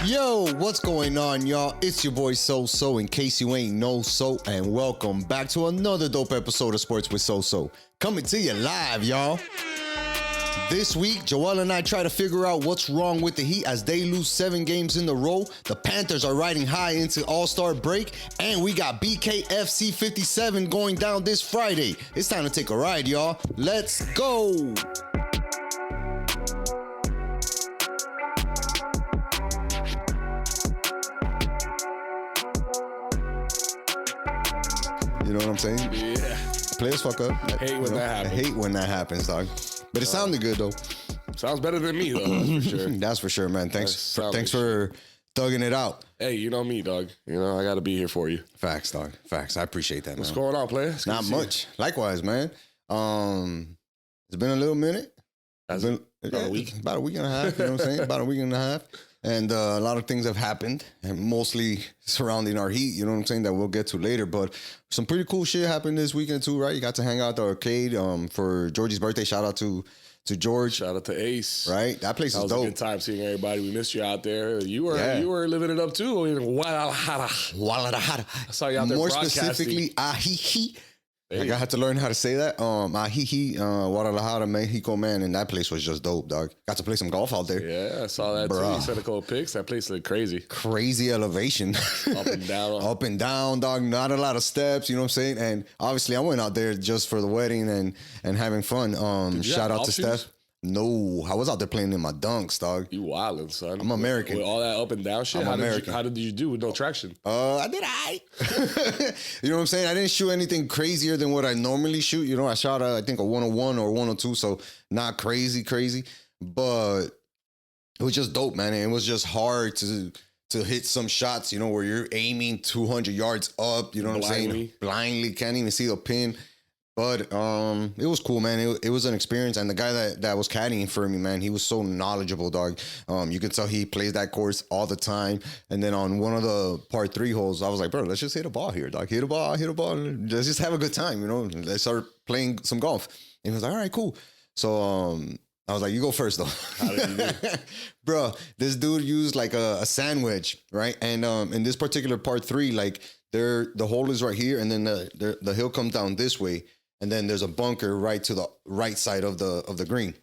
Yo, what's going on, y'all? It's your boy SoSo, in case you ain't know so, and welcome back to another dope episode of Sports with SoSo. Coming to you live, y'all. This week, Joel and I try to figure out what's wrong with the Heat as they lose 7 games in a row. The Panthers are riding high into All-Star break, and we got BKFC 57 going down this Friday. It's time to take a ride, y'all. Let's go! You know what I'm saying? Yeah. Players fuck up. I hate when that happens. I hate when that happens, dog. But it sounded good, though. Sounds better than me, though. That's for sure. That's for sure, man. Thanks for thugging it out. Hey, you know me, dog. You know, I got to be here for you. Facts, dog. Facts. I appreciate that, man. What's going on, player? Not much. Likewise, man. It's been a little minute. Has it? About a week? About a week and a half, you know what I'm saying? About a week and a half. And a lot of things have happened, and mostly surrounding our Heat, you know what I'm saying, that we'll get to later. But some pretty cool shit happened this weekend too, right? You got to hang out at the arcade for Georgie's birthday. Shout out to George. Shout out to Ace. Right? That place is dope. That was a good time seeing everybody. We missed you out there. You were living it up too in Guadalajara. I saw you out there More broadcasting. specifically, Ajijic. I had to learn how to say that. Ajijic, Guadalajara, Mexico, man, and that place was just dope, dog. Got to play some golf out there. Yeah, I saw that too. You sent a couple pics. That place looked crazy. Crazy elevation. Up and down. Up and down, dog. Not a lot of steps, you know what I'm saying? And obviously, I went out there just for the wedding and having fun. Shout out to Steph. No, I was out there playing in my dunks, dog. You wildin', son. I'm American. With all that up and down shit, I'm American. How did you do with no traction? I did You know what I'm saying? I didn't shoot anything crazier than what I normally shoot. You know, I shot, I think, a 101 or 102, so not crazy. But it was just dope, man. And it was just hard to hit some shots, you know, where you're aiming 200 yards up, you know what I'm saying? Blindly, can't even see the pin. But it was cool, man. It was an experience. And the guy that was caddying for me, man, he was so knowledgeable, dog. You could tell he plays that course all the time. And then on one of the par 3 holes, I was like, bro, let's just hit a ball here, dog. Hit a ball. Let's just have a good time, you know. Let's start playing some golf. And he was like, all right, cool. So I was like, you go first, though. How did you do? Bro, this dude used like a sand wedge, right? And in this particular par 3, like the hole is right here. And then the hill comes down this way. And then there's a bunker right to the right side of the green.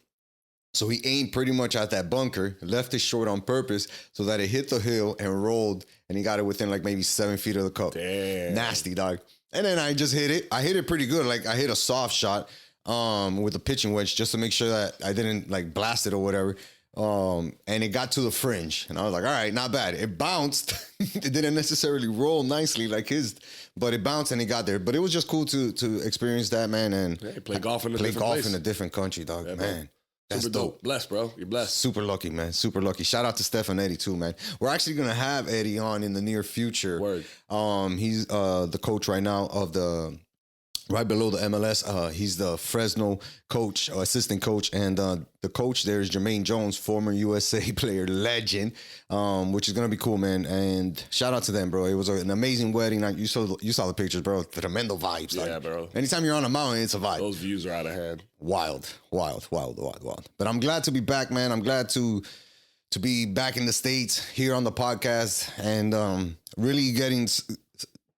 So he aimed pretty much at that bunker, left it short on purpose so that it hit the hill and rolled, and he got it within like maybe 7 feet of the cup. Damn. Nasty, dog. And then I just hit it. I hit it pretty good. Like I hit a soft shot with a pitching wedge just to make sure that I didn't like blast it or whatever. And it got to the fringe, and I was like, all right, not bad. It bounced. It didn't necessarily roll nicely like his, but it bounced and it got there. But it was just cool to experience that, man, and play golf in a different country, dog. Yeah, man. That's super dope. Blessed, bro. You're blessed. Super lucky, man. Super lucky. Shout out to Steph and Eddie too, man. We're actually gonna have Eddie on in the near future. Word. He's the coach right now of the right below the MLS. He's the Fresno coach, assistant coach, and the coach there is Jermaine Jones, former USA player, legend, which is gonna be cool, man. And shout out to them, bro. It was an amazing wedding. You saw the pictures, bro. Tremendo vibes. Yeah, like, bro. Anytime you're on a mountain, it's a vibe. Those views are out of hand. Wild. But I'm glad to be back, man. I'm glad to be back in the States here on the podcast and really getting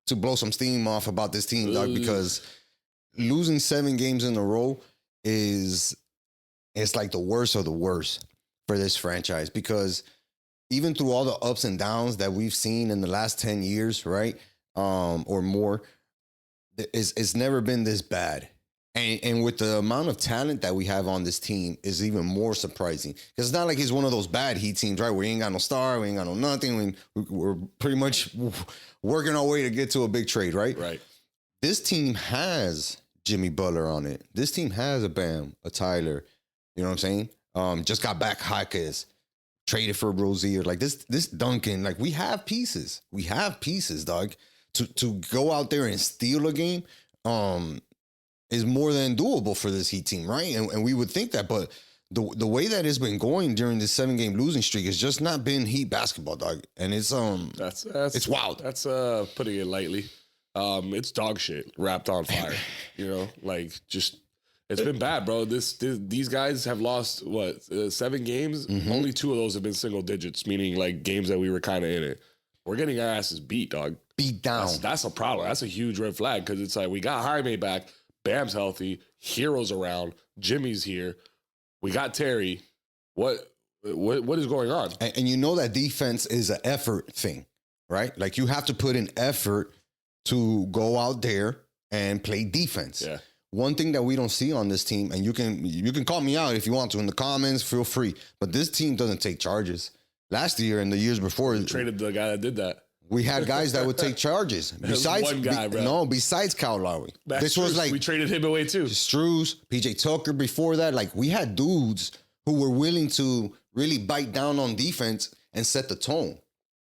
to blow some steam off about this team, dog, because losing 7 games in a row it's like the worst of the worst for this franchise, because even through all the ups and downs that we've seen in the last 10 years, right, or more, it's never been this bad. And with the amount of talent that we have on this team is even more surprising, because it's not like it's one of those bad Heat teams, right? We ain't got no star, we ain't got no nothing. We're pretty much working our way to get to a big trade, right? Right. This team has Jimmy Butler on it. This team has a Bam, a Tyler. You know what I'm saying? Just got back Jaquez, traded for Rozier. Like this Duncan. Like we have pieces. We have pieces, dog. To go out there and steal a game is more than doable for this Heat team, right? And we would think that, but the way that it's been going during this 7-game losing streak has just not been Heat basketball, dog. And it's it's wild. That's putting it lightly. It's dog shit wrapped on fire. You know, like just It's been bad, bro. These guys have lost, 7 games? Mm-hmm. Only 2 of those have been single digits, meaning like games that we were kind of in it. We're getting our asses beat, dog. Beat down. That's a problem. That's a huge red flag because it's like we got Jaime back, Bam's healthy, Hero's around, Jimmy's here, we got Terry. What is going on? And you know that defense is an effort thing, right? Like you have to put in effort to go out there and play defense. Yeah. One thing that we don't see on this team, and you can call me out if you want to in the comments, feel free. But this team doesn't take charges. Last year and the years before, We traded the guy that did that. we had guys that would take charges. Besides one guy, bro. Besides Kyle Lowry. This was like we traded him away too. Struz, PJ Tucker before that. Like we had dudes who were willing to really bite down on defense and set the tone.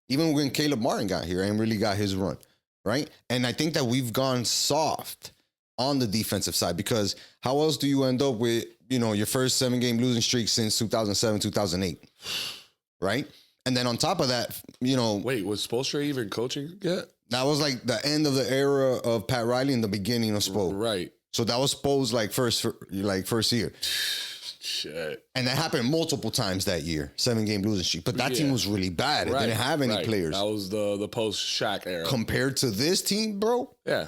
Even when Caleb Martin got here and really got his run, right? And I think that we've gone soft on the defensive side because how else do you end up with, your first 7-game losing streak since 2007, 2008, right? And then on top of that, Wait, was Spoelstra even coaching yet? that was like the end of the era of Pat Riley and the beginning of Spo. Right. So that was Spo's first year. Shit. And that happened multiple times that year, 7-game losing streak. But that team was really bad. It didn't have any players. That was the post-Shaq era. Compared to this team, bro. Yeah.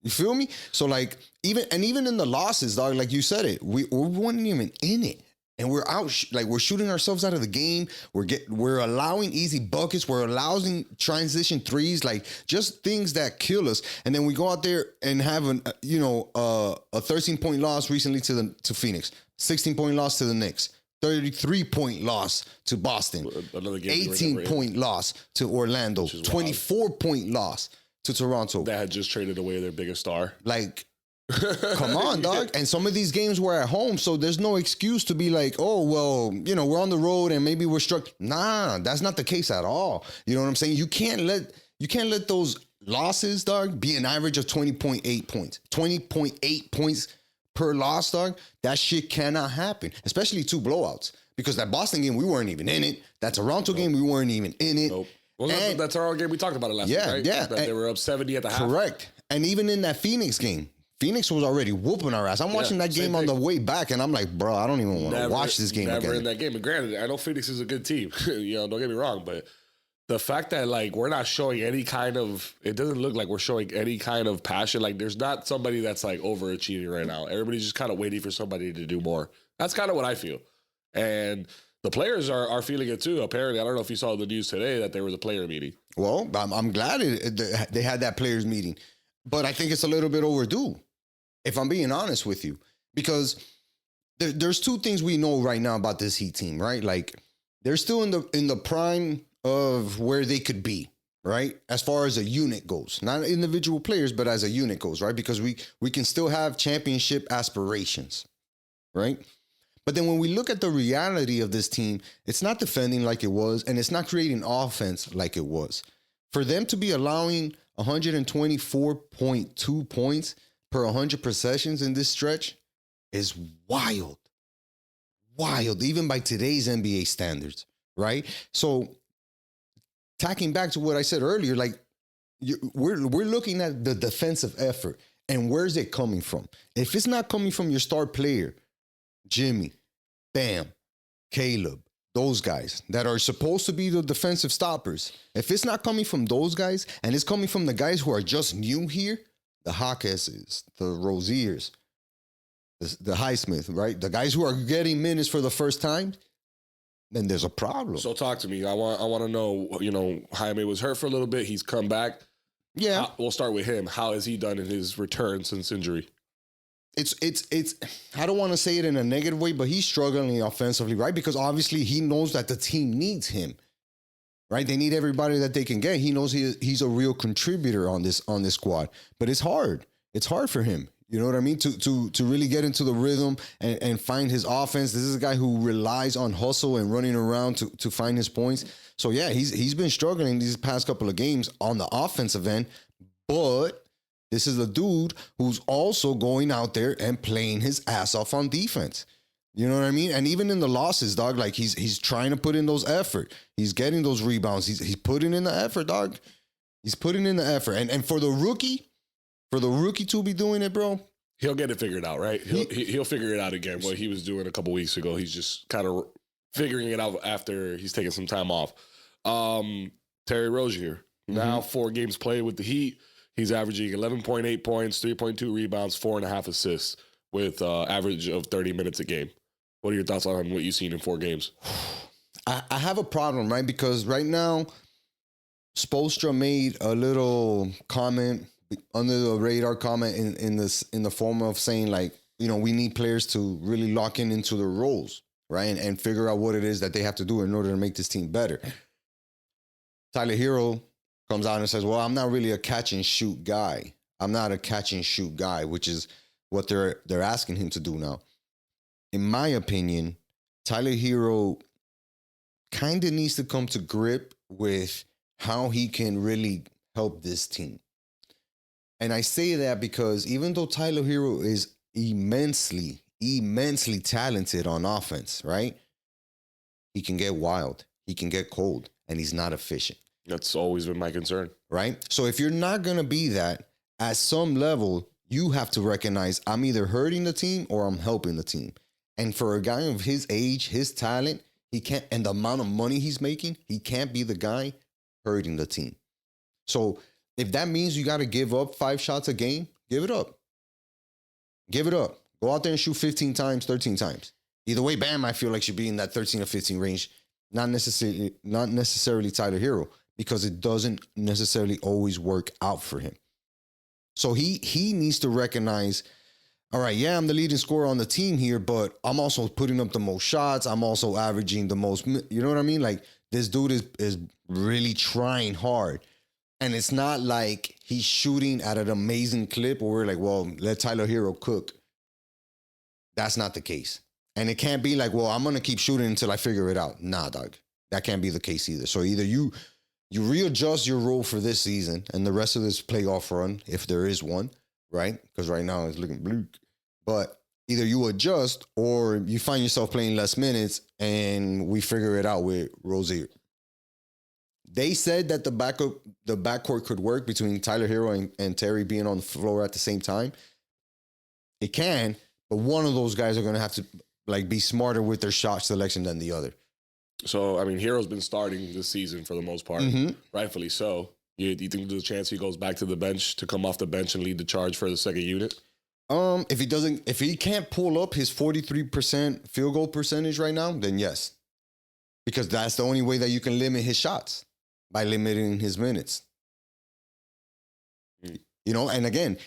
You feel me? So like even in the losses, dog, like you said it, we weren't even in it. And we're out, we're shooting ourselves out of the game. We're allowing easy buckets. We're allowing transition threes, like just things that kill us. And then we go out there and have a 13-point loss recently to Phoenix, 16-point loss to the Knicks, 33-point loss to Boston, 18-point loss to Orlando, 24-point loss to Toronto. That had just traded away their biggest star. Like, come on, dog. And some of these games were at home, so there's no excuse to be like, oh, well, we're on the road and maybe we're struck. Nah, that's not the case at all. You know what I'm saying? You can't let those losses, dog, be an average of 20.8 points. 20.8 points per loss, dog. That shit cannot happen, especially 2 blowouts. Because that Boston game, we weren't even in it. That Toronto game, we weren't even in it. Nope. Well, that's our game. We talked about it last week, right? Yeah, that they were up 70 at the half. Correct. And even in that Phoenix game, Phoenix was already whooping our ass. I'm watching that game on the way back, and I'm like, bro, I don't even want to watch this game again. Never in that game. And granted, I know Phoenix is a good team. Don't get me wrong, but the fact that we're not showing any kind of, it doesn't look like we're showing any kind of passion. Like there's not somebody that's overachieving right now. Everybody's just kind of waiting for somebody to do more. That's kind of what I feel. And the players are feeling it too. Apparently, I don't know if you saw the news today that there was a player meeting. Well, I'm glad they had that players meeting, but I think it's a little bit overdue, if I'm being honest with you, because there's 2 things we know right now about this Heat team, right? Like they're still in the prime of where they could be, right? As far as a unit goes, not individual players, but as a unit goes, right? Because we can still have championship aspirations, right? But then when we look at the reality of this team, it's not defending like it was, and it's not creating offense like it was. For them to be allowing 124.2 points per 100 possessions in this stretch is wild. Wild, even by today's NBA standards, right? So, tacking back to what I said earlier, we're looking at the defensive effort, and where's it coming from? If it's not coming from your star player, Jimmy, Bam, Caleb, those guys that are supposed to be the defensive stoppers, if it's not coming from those guys and it's coming from the guys who are just new here, the Hawkesses, the Roziers, the Highsmith, right? The guys who are getting minutes for the first time, then there's a problem. So talk to me. I want to know, Jaime was hurt for a little bit. He's come back. Yeah. We'll start with him. How has he done in his return since injury? It's I don't want to say it in a negative way, but he's struggling offensively, right? Because obviously he knows that the team needs him, right? They need everybody that they can get. He knows he's a real contributor on this squad, but it's hard. It's hard for him. You know what I mean? To really get into the rhythm and find his offense. This is a guy who relies on hustle and running around to find his points. So yeah, he's been struggling these past couple of games on the offensive end, but this is a dude who's also going out there and playing his ass off on defense. You know what I mean? And even in the losses, dog, like he's trying to put in those effort. He's getting those rebounds. He's putting in the effort, dog. He's putting in the effort. And for the rookie to be doing it, bro, He'll get it figured out, right? He'll figure it out again. What he was doing a couple weeks ago, he's just kind of figuring it out after he's taking some time off. Terry Rozier, now 4 games played with the Heat. He's averaging 11.8 points, 3.2 rebounds, 4.5 assists with average of 30 minutes a game. What are your thoughts on what you've seen in 4 games? I have a problem, right? Because right now, Spoelstra made a little comment, under the radar comment in the form of saying, like, we need players to really lock into their roles, right? And figure out what it is that they have to do in order to make this team better. Tyler Hero comes out and says, well, I'm not really a catch and shoot guy. I'm not a catch and shoot guy, which is what they're asking him to do now. In my opinion, Tyler Hero kind of needs to come to grip with how he can really help this team. And I say that because even though Tyler Hero is immensely talented on offense, right? He can get wild. He can get cold. And he's not efficient. That's always been my concern. Right? So if you're not going to be that, at some level, you have to recognize I'm either hurting the team or I'm helping the team. And for a guy of his age, his talent, he can't, and the amount of money he's making, he can't be the guy hurting the team. So if that means you got to give up 5 shots a game, give it up. Give it up. Go out there and shoot 15 times, 13 times. Either way, Bam, I feel like should be in that 13 or 15 range. Not necessarily Tyler Hero, because it doesn't necessarily always work out for him. So he needs to recognize, all right, yeah, I'm the leading scorer on the team here, but I'm also putting up the most shots. I'm also averaging the most, you know what I mean? Like, this dude is really trying hard. And it's not like he's shooting at an amazing clip where we're like, well, let Tyler Hero cook. That's not the case. And it can't be like, well, I'm going to keep shooting until I figure it out. Nah, dog. That can't be the case either. So either you readjust your role for this season and the rest of this playoff run, if there is one, right? Because right now it's looking bleak. But either you adjust or you find yourself playing less minutes and we figure it out with Rozier. They said that the backcourt could work between Tyler Hero and Terry being on the floor at the same time. It can, but one of those guys are going to have to be smarter with their shot selection than the other. So, I mean, Hero's been starting this season for the most part, rightfully so. You think there's a chance he goes back to the bench to come off the bench and lead the charge for the second unit? If he can't pull up his 43% field goal percentage right now, then yes. Because that's the only way that you can limit his shots, by limiting his minutes. And again,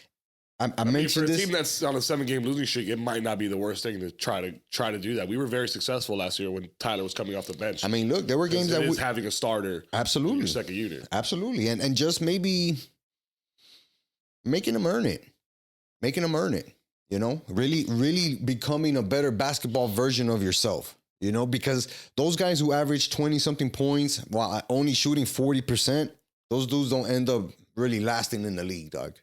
I mentioned for a this. team that's on a 7-game losing streak, it might not be the worst thing to try to do that. We were very successful last year when Tyler was coming off the bench. I mean, look, there were games that was having a starter, absolutely, in your second unit, absolutely, and just maybe making them earn it, really becoming a better basketball version of yourself. Because those guys who average 20-something points while only shooting 40%, those dudes don't end up really lasting in the league, dog.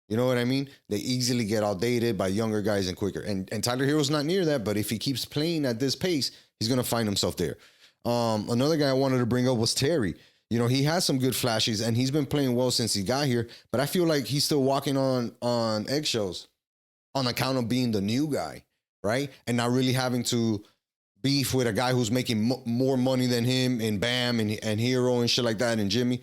You know what I mean? They easily get outdated by younger guys and quicker. And Tyler Hero's not near that, but if he keeps playing at this pace, he's going to find himself there. Another guy I wanted to bring up was Terry. He has some good flashes, and he's been playing well since he got here, but I feel like he's still walking on eggshells on account of being the new guy, right? And not really having to beef with a guy who's making more money than him and Bam and Hero and shit like that and Jimmy.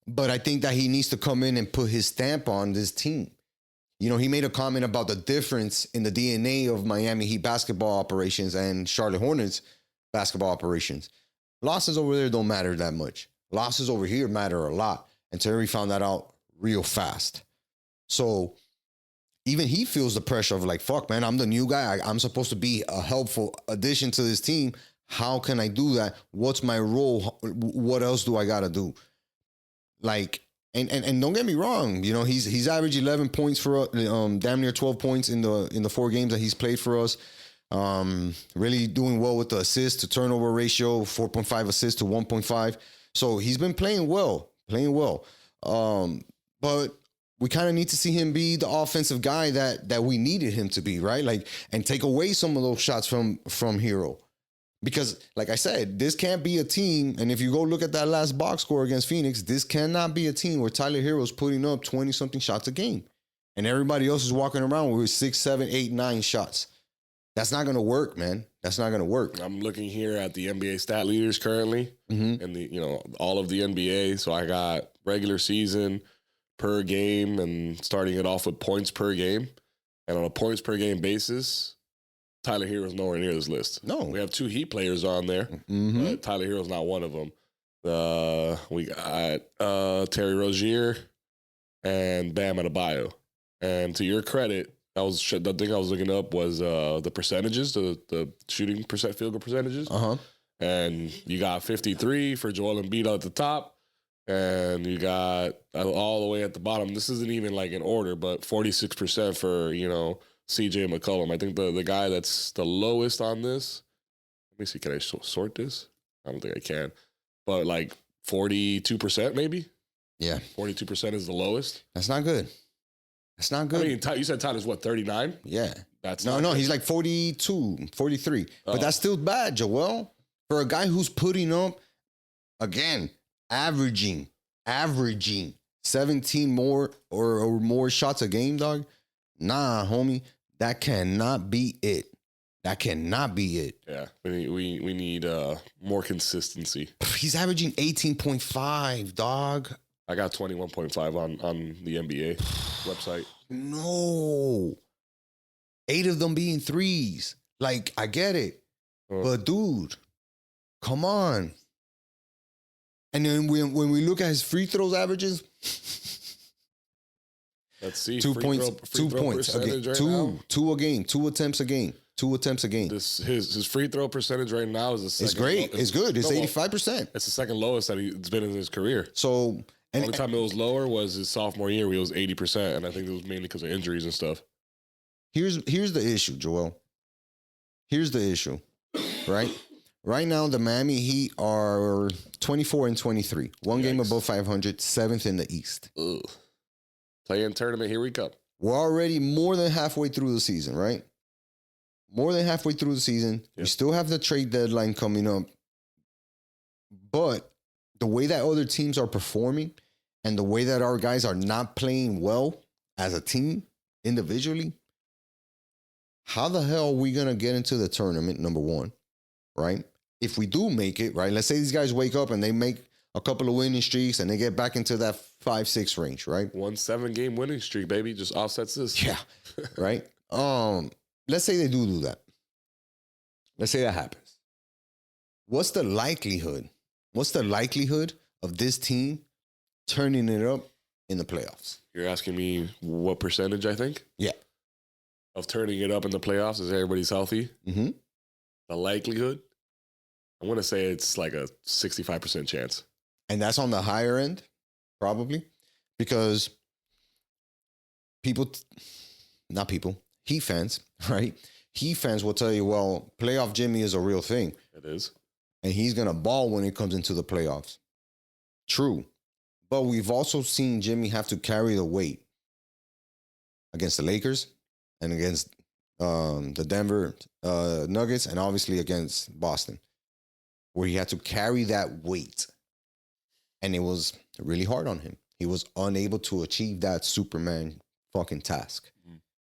But I think that he needs to come in and put his stamp on this team. He made a comment about the difference in the DNA of Miami Heat basketball operations and Charlotte Hornets basketball operations. Losses over there don't matter that much. Losses over here matter a lot. And Terry found that out real fast. So even he feels the pressure of like, fuck, man, I'm the new guy. I'm supposed to be a helpful addition to this team. How can I do that? What's my role? What else do I got to do? And don't get me wrong, he's averaged 11 points for damn near 12 points in the 4 games that he's played for us. Really doing well with the assist to turnover ratio, 4.5 assists to 1.5. So he's been playing well. But we kind of need to see him be the offensive guy that we needed him to be, right? And take away some of those shots from Hero. Because, like I said, this can't be a team, and if you go look at that last box score against Phoenix, this cannot be a team where Tyler Hero's putting up 20-something shots a game. and everybody else is walking around with 6, 7, 8, 9 shots. That's not going to work, man. That's not going to work. I'm looking here at the NBA stat leaders currently, and all of the NBA. So I got regular season per game, and starting it off with points per game, and on a points per game basis, Tyler Hero's nowhere near this list. No, we have 2 Heat players on there, but Tyler Hero's not one of them. We got Terry Rozier and Bam Adebayo. And to your credit, the thing I was looking up was the percentages, the shooting field goal percentages. And you got 53 for Joel Embiid at the top, and you got all the way at the bottom. This isn't even like in order, but 46% for CJ McCollum. I think the guy that's the lowest on this. Let me see. Can I sort this? I don't think I can. But like 42% maybe. Yeah, 42% is the lowest. That's not good. That's not good. I mean, you said Tyler's what, 39? Yeah. That's no, he's like 42, 43. But that's still bad, Joel. For a guy who's putting up, again, averaging 17 more or more shots a game, dog. Nah, homie, that cannot be it. That cannot be it. Yeah, we need more consistency. He's averaging 18.5, dog. I got 21.5 on the NBA website. No. 8 of them being threes. Like, I get it. But, dude, come on. And then when we look at his free throws averages, let's see. 2 points. 2 points. Right two a game. 2 attempts a game. 2 attempts a game. His free throw percentage right now is the second. It's great. It's good. It's 85%. It's the second lowest that it's been in his career. So... The only time it was lower was his sophomore year, where it was 80%, and I think it was mainly because of injuries and stuff. Here's the issue, Joel. Here's the issue, right? Right now, the Miami Heat are 24-23. One game above 500, 7th in the East. Ugh. Play-in tournament, here we come. We're already more than halfway through the season, right? More than halfway through the season. Yep. We still have the trade deadline coming up. But the way that other teams are performing, and the way that our guys are not playing well as a team, individually, how the hell are we going to get into the tournament, number one, right? If we do make it, right? Let's say these guys wake up and they make a couple of winning streaks and they get back into that 5-6 range, right? 1 7-game winning streak, baby. Just offsets this. Yeah, right? Let's say they do that. Let's say that happens. What's the likelihood? What's the likelihood of this team turning it up in the playoffs? You're asking me what percentage I think? Yeah. Of turning it up in the playoffs as everybody's healthy? Mm-hmm. The likelihood? I want to say it's like a 65% chance. And that's on the higher end, probably, because Heat fans, right? Heat fans will tell you, well, playoff Jimmy is a real thing. It is. And he's going to ball when it comes into the playoffs. True. But we've also seen Jimmy have to carry the weight against the Lakers and against the Denver Nuggets and obviously against Boston, where he had to carry that weight. And it was really hard on him. He was unable to achieve that Superman fucking task.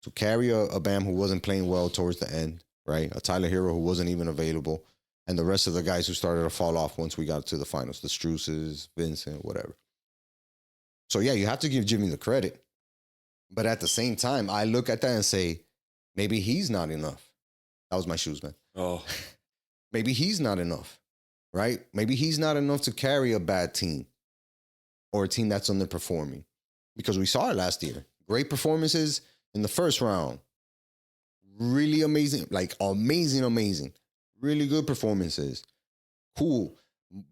To carry a Bam who wasn't playing well towards the end, right? A Tyler Hero who wasn't even available. And the rest of the guys who started to fall off once we got to the finals. The Struces, Vincent, whatever. So, yeah, you have to give Jimmy the credit. But at the same time, I look at that and say, maybe he's not enough. That was my shoes, man. Oh. Maybe he's not enough, right? Maybe he's not enough to carry a bad team or a team that's underperforming. Because we saw it last year. Great performances in the first round. Really amazing. Like, amazing. Really good performances. Cool.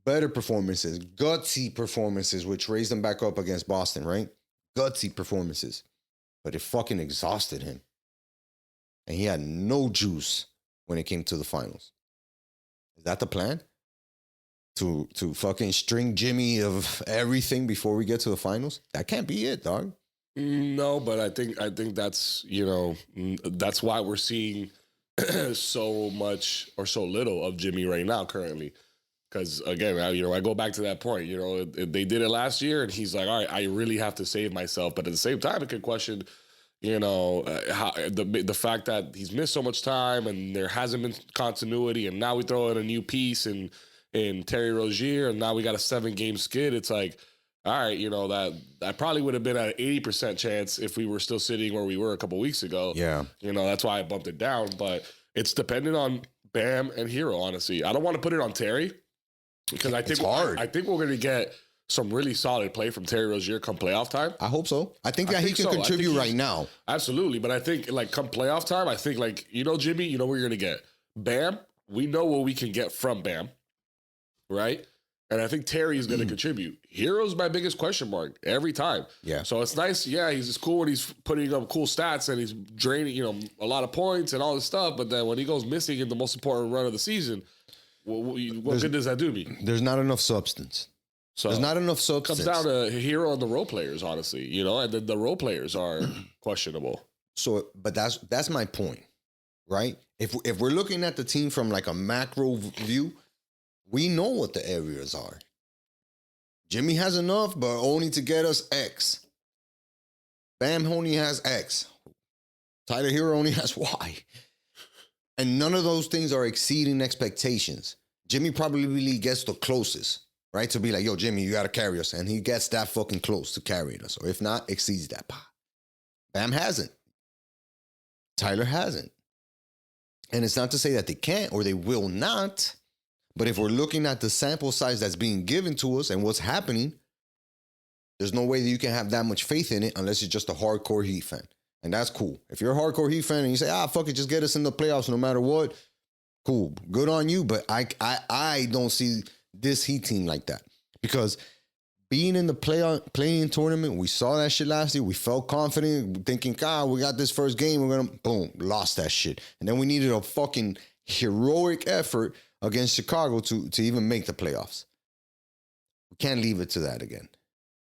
Better performances. Gutsy performances, which raised them back up against Boston, right? Gutsy performances. But it fucking exhausted him. And he had no juice when it came to the finals. Is that the plan? To fucking string Jimmy of everything before we get to the finals? That can't be it, dog. No, but I think that's, that's why we're seeing so much or so little of Jimmy right now currently. Because, again, I go back to that point. They did it last year, and he's like, all right, I really have to save myself. But at the same time, it could question, You know, the fact that he's missed so much time and there hasn't been continuity, and now we throw in a new piece in Terry Rozier, and now we got a 7-game skid. It's like, all right, you know, that probably would have been at an 80% chance if we were still sitting where we were a couple weeks ago. Yeah. You know, that's why I bumped it down. But it's dependent on Bam and Hero, honestly. I don't want to put it on Terry because I think hard. I think we're going to get some really solid play from Terry Rozier come playoff time. I hope so. I think he can contribute right now. Absolutely. But I think like come playoff time, I think like, you know, Jimmy, you know what you're going to get. Bam, we know what we can get from Bam, right? And I think Terry is going to contribute. Hero's my biggest question mark every time. Yeah. So it's nice. Yeah, he's cool when he's putting up cool stats and he's draining, you know, a lot of points and all this stuff. But then when he goes missing in the most important run of the season, what good does that do me? There's not enough substance. So there's not enough substance. Comes down to Hero and the role players, honestly, you know, and then the role players are questionable. So, but that's my point, right? If we're looking at the team from like a macro view, we know what the areas are. Jimmy has enough, but only to get us X. Bam only has X. Tyler Hero only has Y. And none of those things are exceeding expectations. Jimmy probably gets the closest. Right? To be like, yo, Jimmy, you got to carry us. And he gets that fucking close to carrying us. Or if not, exceeds that. Bam hasn't. Tyler hasn't. And it's not to say that they can't or they will not. But if we're looking at the sample size that's being given to us and what's happening, there's no way that you can have that much faith in it unless you're just a hardcore Heat fan. And that's cool. If you're a hardcore Heat fan and you say, fuck it, just get us in the playoffs no matter what, cool. Good on you. But I don't see this Heat team like that, because being in the playing tournament, we saw that shit last year. We felt confident, thinking, we got this first game. We're gonna boom, lost that shit, and then we needed a fucking heroic effort against Chicago to even make the playoffs. We can't leave it to that again.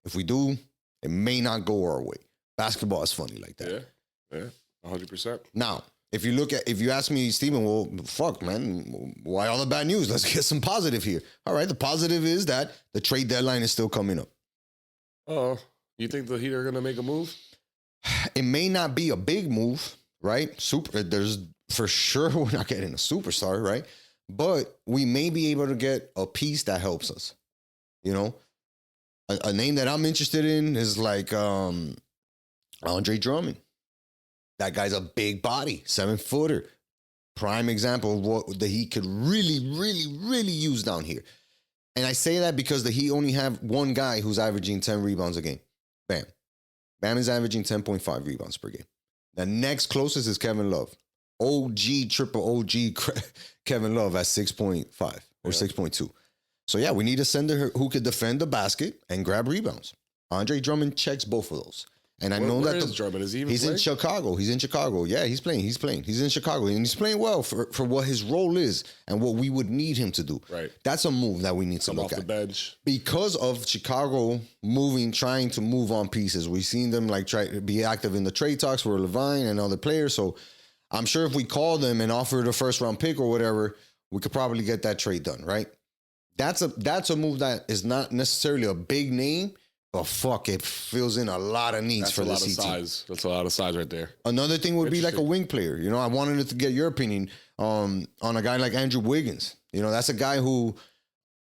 If we do, it may not go our way. Basketball is funny like that. Yeah, 100%. Now, if you ask me, Steven, well, fuck, man, why all the bad news? Let's get some positive here. All right, the positive is that the trade deadline is still coming up. Oh, you think the Heat are going to make a move? It may not be a big move, right? There's for sure we're not getting a superstar, right? But we may be able to get a piece that helps us. You know, a name that I'm interested in is like Andre Drummond. That guy's a big body, 7-footer. Prime example of what the Heat could really, really, really use down here. And I say that because the Heat only have one guy who's averaging 10 rebounds a game. Bam. Bam is averaging 10.5 rebounds per game. The next closest is Kevin Love. triple OG Kevin Love at 6.5 or 6.2. So, yeah, we need a center who could defend the basket and grab rebounds. Andre Drummond checks both of those. And I know that Drummond? Is he he's playing? in Chicago. He's in Chicago. Yeah, he's playing. He's in Chicago. And he's playing well for what his role is and what we would need him to do. Right. That's a move that we need to look off at. The bench. Because of Chicago trying to move on pieces. We've seen them like try to be active in the trade talks for Levine and other players. So I'm sure if we call them and offer the first round pick or whatever, we could probably get that trade done, right? That's a move that is not necessarily a big name, but fuck, it fills in a lot of needs for the Heat team. That's a lot of size right there. Another thing would be like a wing player. You know, I wanted to get your opinion on a guy like Andrew Wiggins. You know, that's a guy who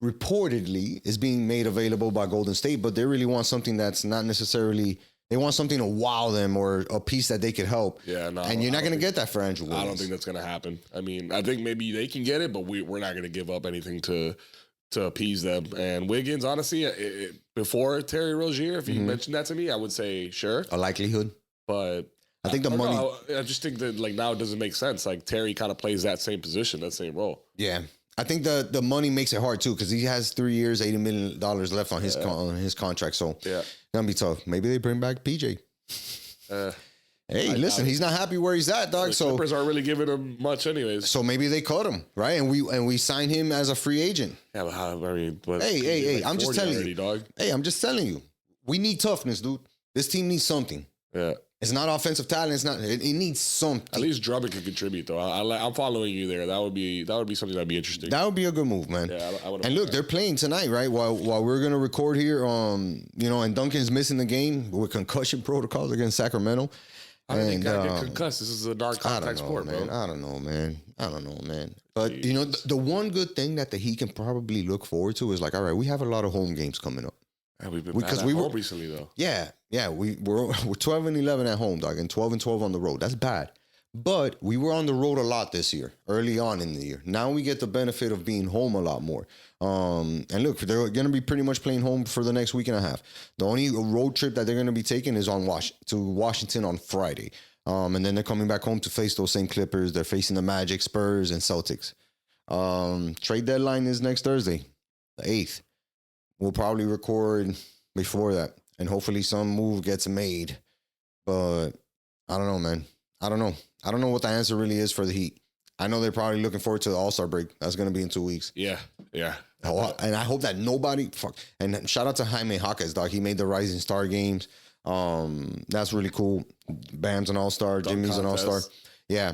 reportedly is being made available by Golden State, but they really want something that's not necessarily. They want something to wow them or a piece that they could help. Yeah, no. And you're not going to get that for Andrew Wiggins. I don't think that's going to happen. I mean, I think maybe they can get it, but we're not going to give up anything to appease them. And Wiggins, honestly, before Terry Rozier, if you mentioned that to me, I would say sure. A likelihood. But I think the money. I just think that like now it doesn't make sense. Like Terry kind of plays that same position, that same role. Yeah. I think the money makes it hard too, because he has 3 years, $80 million left on his contract. So yeah, it's gonna be tough. Maybe they bring back PJ. Hey, listen, he's not happy where he's at, dog. The Clippers aren't really giving him much, anyways. So maybe they cut him, right? And we sign him as a free agent. Yeah, but how? I mean, hey, I'm just telling you, dog. Hey, I'm just telling you, we need toughness, dude. This team needs something. Yeah. It's not offensive talent. It's not. It needs something. At least Drummond could contribute, though. I'm following you there. That would be something that'd be interesting. That would be a good move, man. Yeah, I would. And look, they're playing tonight, right? While we're gonna record here, and Duncan's missing the game with concussion protocols against Sacramento. How did they get concussed? This is a non-contact sport, man. bro. I don't know, man. But, you know, the one good thing that he can probably look forward to is like, all right, we have a lot of home games coming up. And we've been bad at home recently, though. Yeah. We're 12-11 at home, dog, and 12-12 on the road. That's bad. But we were on the road a lot this year, early on in the year. Now we get the benefit of being home a lot more. And look, they're going to be pretty much playing home for the next week and a half. The only road trip that they're going to be taking is to Washington on Friday. And then they're coming back home to face those same Clippers. They're facing the Magic, Spurs, and Celtics. Trade deadline is next Thursday, the 8th. We'll probably record before that. And hopefully some move gets made. But I don't know, man. I don't know what the answer really is for the Heat. I know they're probably looking forward to the All-Star break. That's going to be in 2 weeks. Yeah. And I hope that nobody... And shout out to Jaime Jaquez, dog. He made the Rising Star games. That's really cool. Bam's an All-Star. Jimmy's an All-Star. Yeah.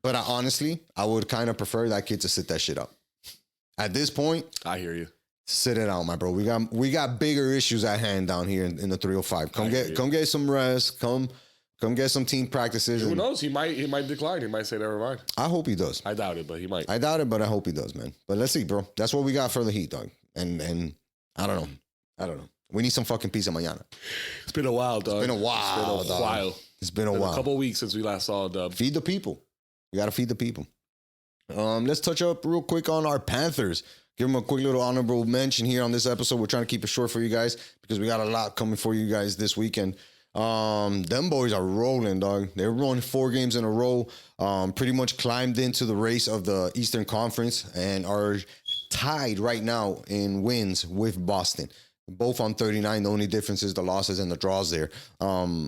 But honestly, I would kind of prefer that kid to sit that shit up. At this point... I hear you. Sit it out, my bro. We got bigger issues at hand down here in the 305. Come get some rest. Come get some team practices. Who knows? He might decline. He might say never mind. I hope he does. I doubt it, but he might. I doubt it, but I hope he does, man. But let's see, bro. That's what we got for the Heat, dog. And I don't know. We need some fucking pizza mañana. It's been a while, dog. It's been a while. It's been a while. A couple of weeks since we last saw Dub. Feed the people. You got to feed the people. Let's touch up real quick on our Panthers. Give them a quick little honorable mention here on this episode. We're trying to keep it short for you guys because we got a lot coming for you guys this weekend. Them boys are rolling, dog. They're rolling 4 games in a row. Pretty much climbed into the race of the Eastern Conference and are tied right now in wins with Boston. Both on 39. The only difference is the losses and the draws there,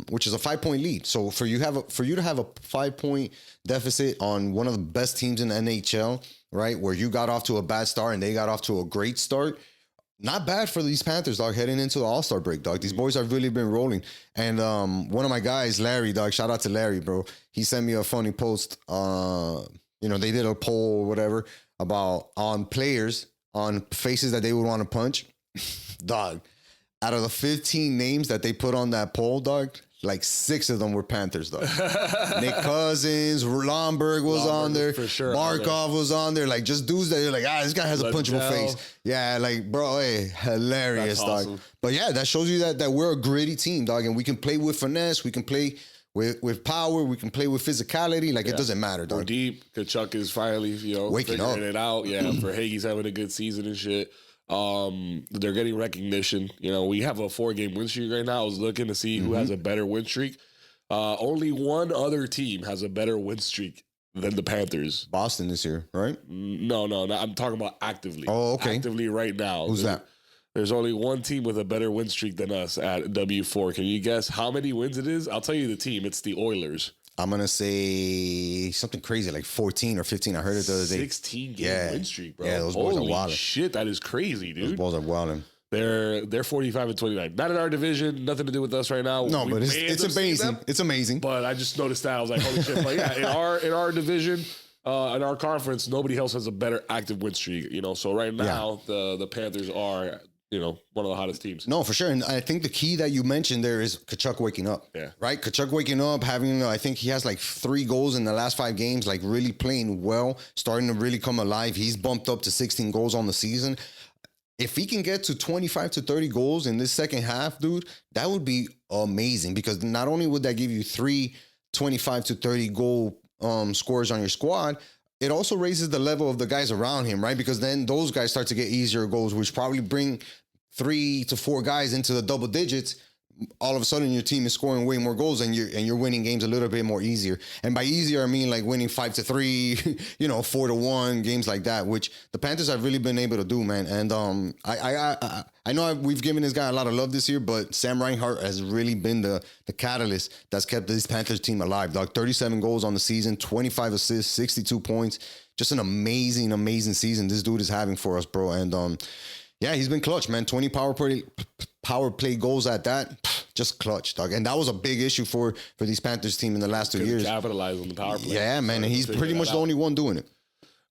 which is a 5-point lead. So for you to have a 5-point deficit on one of the best teams in the NHL, right, where you got off to a bad start and they got off to a great start, not bad for these Panthers, dog, heading into the All-Star break, dog. These boys have really been rolling. And one of my guys, Larry, dog, shout out to Larry, bro. He sent me a funny post. They did a poll or whatever about on players, on faces that they would want to punch. Dog, out of the 15 names that they put on that poll, dog, like 6 of them were Panthers, dog. Nick Cousins, Lomberg was on there. For sure. Barkov was on there. Like, just dudes that you're like, this guy has a punchable face. Yeah, like, bro, hey, hilarious, dog. Awesome. But yeah, that shows you that we're a gritty team, dog, and we can play with finesse. We can play with power. We can play with physicality. Like, it doesn't matter, dog. We're deep. Kachuk is finally, waking up. Figuring it out. Yeah, for Hagee's having a good season and shit. They're getting recognition. We have a 4-game win streak right now. I was looking to see who has a better win streak. Only one other team has a better win streak than the Panthers. Boston this year, right? No. I'm talking about actively. Oh, okay. Actively right now. Who's that? There's only one team with a better win streak than us at W4. Can you guess how many wins it is? I'll tell you the team. It's the Oilers. I'm going to say something crazy, like 14 or 15. I heard it the other day. 16-game win streak, bro. Yeah, those boys are wilding. Shit, that is crazy, dude. Those boys are wilding. They're 45-29. Not in our division. Nothing to do with us right now. No, but it's amazing. It's amazing. But I just noticed that. I was like, holy shit. But yeah, in our division, in our conference, nobody else has a better active win streak. So right now, the Panthers are... one of the hottest teams. No, for sure. And I think the key that you mentioned there is Kachuk waking up. Yeah. Right? Kachuk waking up, having, I think he has like 3 goals in the last 5 games, like really playing well, starting to really come alive. He's bumped up to 16 goals on the season. If he can get to 25 to 30 goals in this second half, dude, that would be amazing because not only would that give you 3 25 to 30 goal scorers on your squad, it also raises the level of the guys around him, right? Because then those guys start to get easier goals, which probably bring 3 to 4 guys into the double digits. All of a sudden, your team is scoring way more goals, and you're winning games a little bit more easier. And by easier, I mean like winning 5-3, 4-1 games like that, which the Panthers have really been able to do, man. And I know we've given this guy a lot of love this year, but Sam Reinhart has really been the catalyst that's kept this Panthers team alive. Dog, 37 goals on the season, 25 assists, 62 points. Just an amazing, amazing season this dude is having for us, bro. And yeah, he's been clutch, man. 20 power play goals at that. Just clutch, dog. And that was a big issue for these Panthers team in the last 2 years. Capitalize on the power play. Yeah, man. And he's pretty much the only one doing it.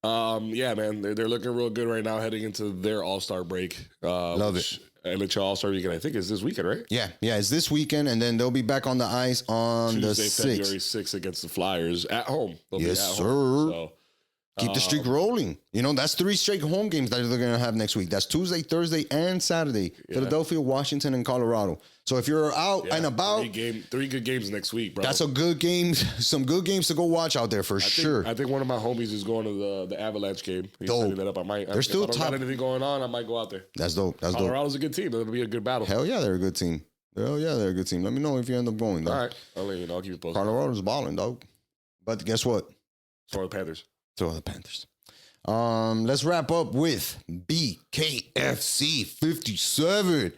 Yeah, man. They're looking real good right now heading into their All-Star break. Love it. NHL All-Star Weekend, I think, is this weekend, right? Yeah, it's this weekend, and then they'll be back on the ice on Tuesday, the 6th. February 6th against the Flyers at home. Yes, sir. So, keep the streak rolling. You know, that's 3 straight home games that they're going to have next week. That's Tuesday, Thursday, and Saturday. Yeah. Philadelphia, Washington, and Colorado. So if you're out and about, 3 good games next week, bro. That's a good game. Some good games to go watch out there for sure. I think one of my homies is going to the Avalanche game. He's setting that up. They're still if I don't got anything going on, I might go out there. That's dope. Colorado's a good team. It'll be a good battle. Hell yeah, they're a good team. Let me know if you end up going, dog. All right. I'll let you know. I'll keep you posted. Colorado's balling, dog. But guess what? So are the Panthers. Let's wrap up with BKFC 57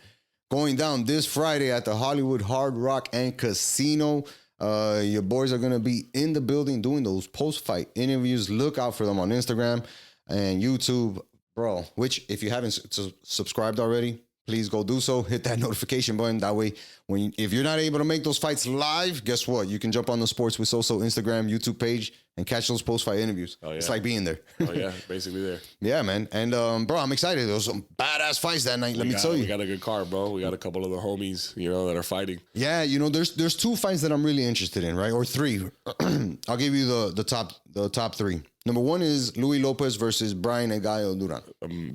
going down this Friday at the Hollywood Hard Rock and Casino. Your boys are going to be in the building doing those post-fight interviews. Look out for them on Instagram and YouTube, bro, which if you haven't subscribed already, please go do so. Hit that notification button. That way, if you're not able to make those fights live, guess what? You can jump on the Sports with SoSo Instagram, YouTube page, and catch those post-fight interviews. Oh, yeah. It's like being there. Oh, yeah. Basically there. Yeah, man. And, bro, I'm excited. There was some badass fights that night. Let me tell you. We got a good card, bro. We got a couple of the homies, that are fighting. Yeah, there's 2 fights that I'm really interested in, right? Or 3. I'll give you the top 3. Number 1 is Luis Lopez versus Brian El Gallo Duran.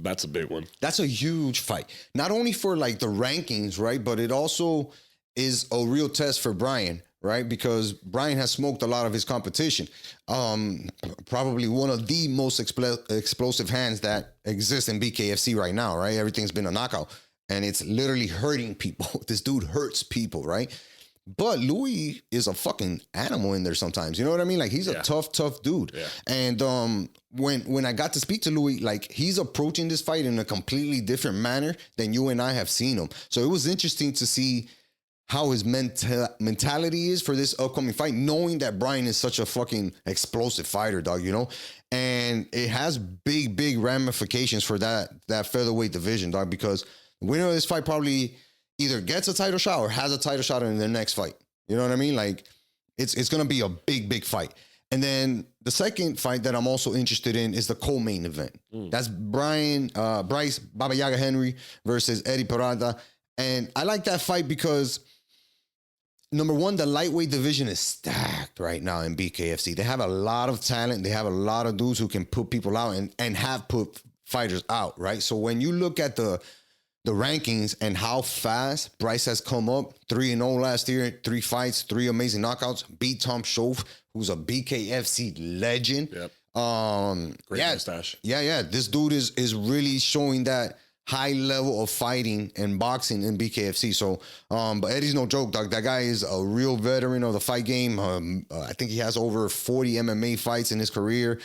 That's a big one. That's a huge fight. Not only for like the rankings, right? But it also is a real test for Brian, right? Because Brian has smoked a lot of his competition. Probably one of the most explosive hands that exist in BKFC right now, right? Everything's been a knockout. And it's literally hurting people. This dude hurts people, right? But Louis is a fucking animal in there sometimes. You know what I mean? Like, he's a tough dude. Yeah. And when I got to speak to Louis, like, he's approaching this fight in a completely different manner than you and I have seen him. So it was interesting to see how his mentality is for this upcoming fight, knowing that Brian is such a fucking explosive fighter, dog, And it has big ramifications for that featherweight division, dog, because the winner of this fight probably either gets a title shot or has a title shot in their next fight. You know what I mean? Like, it's going to be a big fight. And then the second fight that I'm also interested in is the co-main event. That's Bryce Baba Yaga Henry versus Eddie Peralta. And I like that fight because, number 1, the lightweight division is stacked right now in BKFC. They have a lot of talent. They have a lot of dudes who can put people out and have put fighters out, right? So when you look at the rankings and how fast Bryce has come up, 3-0 last year, 3 fights, 3 amazing knockouts, beat Tom Schoaf, who's a BKFC legend. Yep. Great mustache. Yeah. This dude is really showing that high level of fighting and boxing in BKFC. So, but Eddie's no joke, dog. That guy is a real veteran of the fight game. I think he has over 40 MMA fights in his career.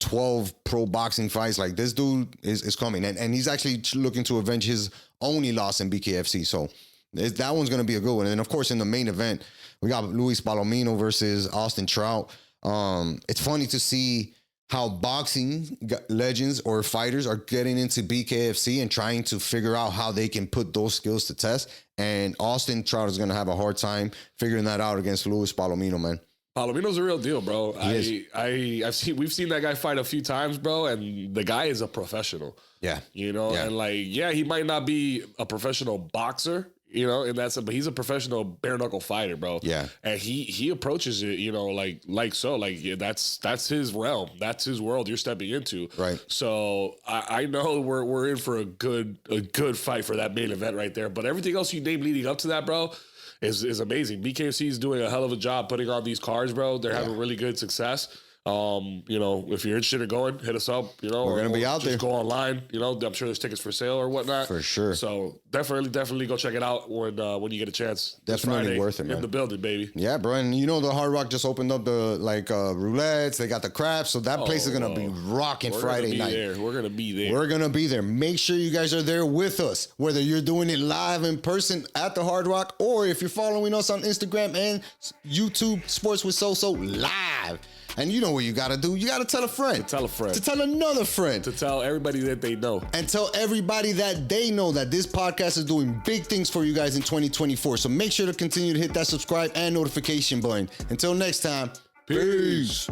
12 pro boxing fights. Like, this dude is coming, and he's actually looking to avenge his only loss in BKFC. So that one's going to be a good one. And of course, in the main event, we got Luis Palomino versus Austin Trout. It's funny to see how boxing legends or fighters are getting into BKFC and trying to figure out how they can put those skills to test. And Austin Trout is going to have a hard time figuring that out against Luis Palomino, man. Palomino's a real deal, bro. We've seen that guy fight a few times, bro, and the guy is a professional. Yeah. And like, he might not be a professional boxer, in that sense, but he's a professional bare knuckle fighter, bro. Yeah. And he approaches it, that's his realm. That's his world you're stepping into. Right. So I know we're in for a good fight for that main event right there. But everything else you name leading up to that, bro, is amazing. BKFC is doing a hell of a job putting on these cards, bro. They're having really good success. If you're interested in going, hit us up. We're gonna be out there. Just go online. I'm sure there's tickets for sale or whatnot. For sure. So definitely go check it out when you get a chance. Definitely Friday, worth it, man. In the building, baby. Yeah, bro. And the Hard Rock just opened up the roulettes. They got the craps, so that place is gonna be rocking Friday night. We're gonna be there. We're gonna be there. Make sure you guys are there with us, whether you're doing it live in person at the Hard Rock or if you're following us on Instagram and YouTube, Sports with SoSo live. And you know what you got to do. You got to tell a friend. To tell a friend. To tell another friend. To tell everybody that they know. And tell everybody that they know that this podcast is doing big things for you guys in 2024. So make sure to continue to hit that subscribe and notification button. Until next time, peace.